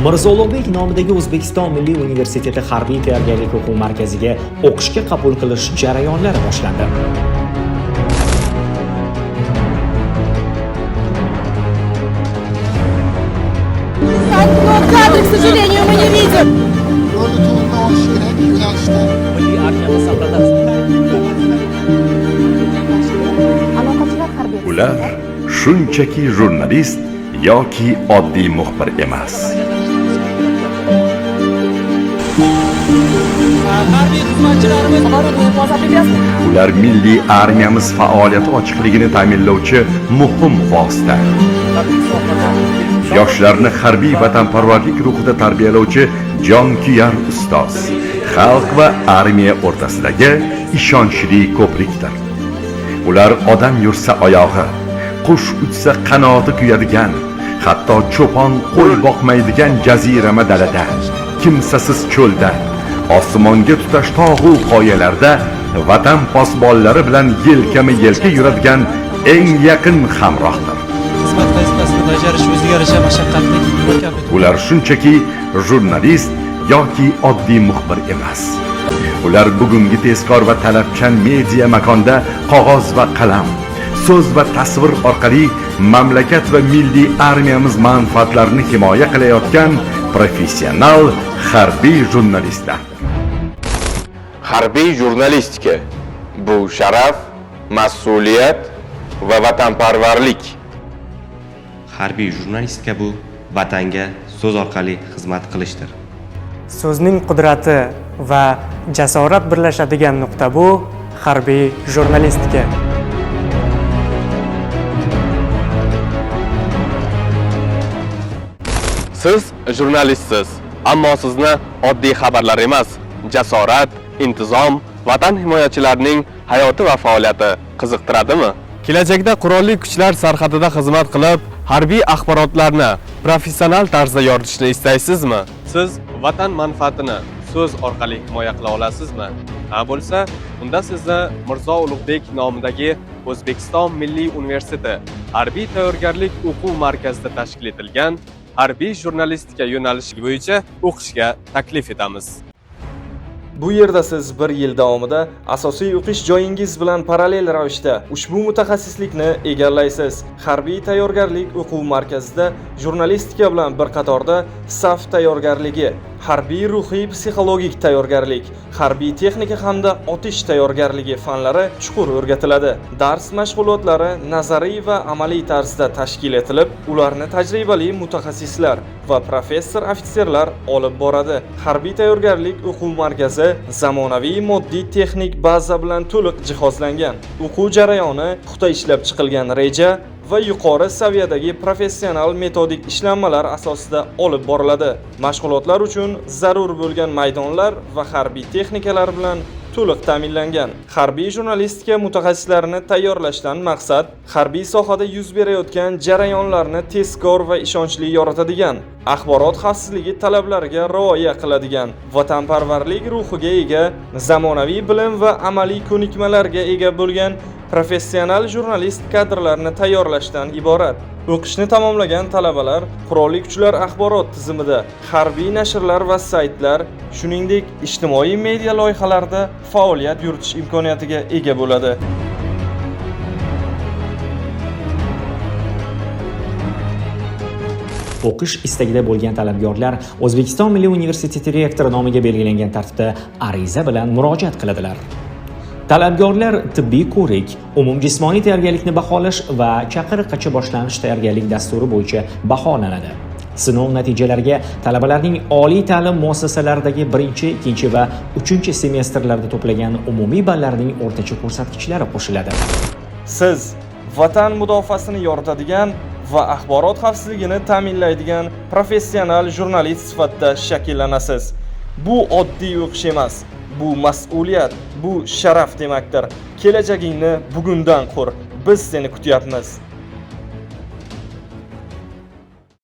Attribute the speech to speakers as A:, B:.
A: Mirzo Ulug'bek nomidagi O'zbekiston Milliy universiteti harbiy tayyorgarlik o'quv markaziga o'qishga qabul qilish jarayonlari boshlandi.
B: Кадры, к сожалению, мы не видим.
C: Ular shunchaki jurnalist yoki oddiy muxbir emas. Ular milliy armiyamiz faoliyati ochiqligini ta'minlovchi muhim vosita. Yoshlarni harbiy vatanparvarlik ruhida tarbiyalovchi jonkuyar ustoz. Xalq va armiya o'rtasidagi ishonchli ko'prikdir. Ular odam yursa oyog'i, qush uchsa qanoti kuyadigan, hatto cho'pon qo'y boqmaydigan jazirama dalada, kimsasiz cho'lda, osmonga tutash tog'u qoyalarda vatan posbonlari bilan yelkama-yelka yuradigan eng yaqin hamrohdir.
D: Xizmat vazifasini bajarish o'ziga yarasha mashaqqatli mukofot.
C: Ular shunchaki jurnalist yoki oddiy muxbir emas. Ular bugungi tezkor va talabchan media makonda qog'oz va qalam, so'z va tasvir orqali mamlakat va milliy armiyamiz manfaatlarini himoya qilayotgan professional harbiy jurnalistlar.
E: Harbiy jurnalistika bu sharaf, mas'uliyat va vatanparvarlik.
F: Harbiy jurnalistika bu vatanga so'z orqali xizmat qilishdir.
G: So'zning qudrati va jasorat birlashadigan nuqta bu harbiy jurnalistika.
E: Siz jurnalistsiz, ammo sizni oddiy xabarlar emas, jasorat, intizom, vatan himoyachilarining hayoti va faoliyati qiziqtiradimi?
H: Kelajakda qurolli kuchlar sarhadida xizmat qilib, harbiy axborotlarni professional tarzda yoritishni istaysizmi? Siz vatan manfaatini so'z orqali himoya qila olasizmi? Ha bo'lsa, unda sizni Mirzo Ulug'bek nomidagi O'zbekiston Milliy universiteti harbiy tayyorgarlik o'quv markazida tashkil etilgan harbiy jurnalistika yo'nalishi bo'yicha o'qishga taklif etamiz.
I: Bu yerda siz 1 yil davomida asosiy o'qish joyingiz bilan parallel ravishda ushbu mutaxassislikni egallaysiz. Harbiy tayyorgarlik o'quv markazida jurnalistika bilan bir qatorda saf tayyorgarligi, harbiy ruhiy psixologik tayyorgarlik, harbiy texnika hamda otish tayyorgarligi fanlari chuqur o'rgatiladi. Dars mashg'ulotlari nazariy va amaliy tarzda tashkil etilib, ularni tajribali mutaxassislar va professor ofitserlar olib boradi. Harbiy tayyorgarlik o'quv markazi zamonaviy moddiy texnik baza bilan to'liq jihozlangan. O'quv jarayoni puxta ishlab chiqilgan reja va yuqori saviyadagi professional metodik ishlanmalar asosida olib boriladi. Mashg'ulotlar uchun zarur bo'lgan maydonlar va harbiy texnikalar bilan to'liq ta'minlangan. Harbiy jurnalistika mutaxassislarini tayyorlashdan maqsad harbiy sohada yuz berayotgan jarayonlarni tezkor va ishonchli yoritadigan, axborot xavfsizligi talablariga rioya qiladigan, vatanparvarlik ruhiga ega, zamonaviy bilim va amaliy ko'nikmalarga ega bo'lgan professional jurnalist kadrlarni tayyorlashdan iborat. O'qishni tamomlagan talabalar qurolli kuchlar axborot tizimida harbiy nashrlar va saytlar, shuningdek ijtimoiy media loyihalarida faoliyat yuritish imkoniyatiga ega bo'ladi.
A: O'qish istagida bo'lgan talabgorlar O'zbekiston Milliy universiteti rektori nomiga belgilangan tartibda ariza bilan murojaat qiladilar. Talabgorlar tibbiy ko'rik, umumjismoniy tayyorgarlikni baholash va chaqiriqqacha boshlanish tayyorgarlik dasturi bo'yicha baholanadi. Sinov natijalariga talabalarning oliy ta'lim muassasalaridagi 1, 2 va 3 semestrlarda to'plagan umumiy ballarning o'rtacha ko'rsatkichlari qo'shiladi.
I: Siz vatan mudofaasini yoritadigan va axborot xavfsizligini ta'minlaydigan professional jurnalist sifatida shakllanasiz. Bu oddiy o'qish emas, bu mas'uliyat, bu sharaf demakdir. Kelajagingni bugundan qur. Biz seni kutyapmiz.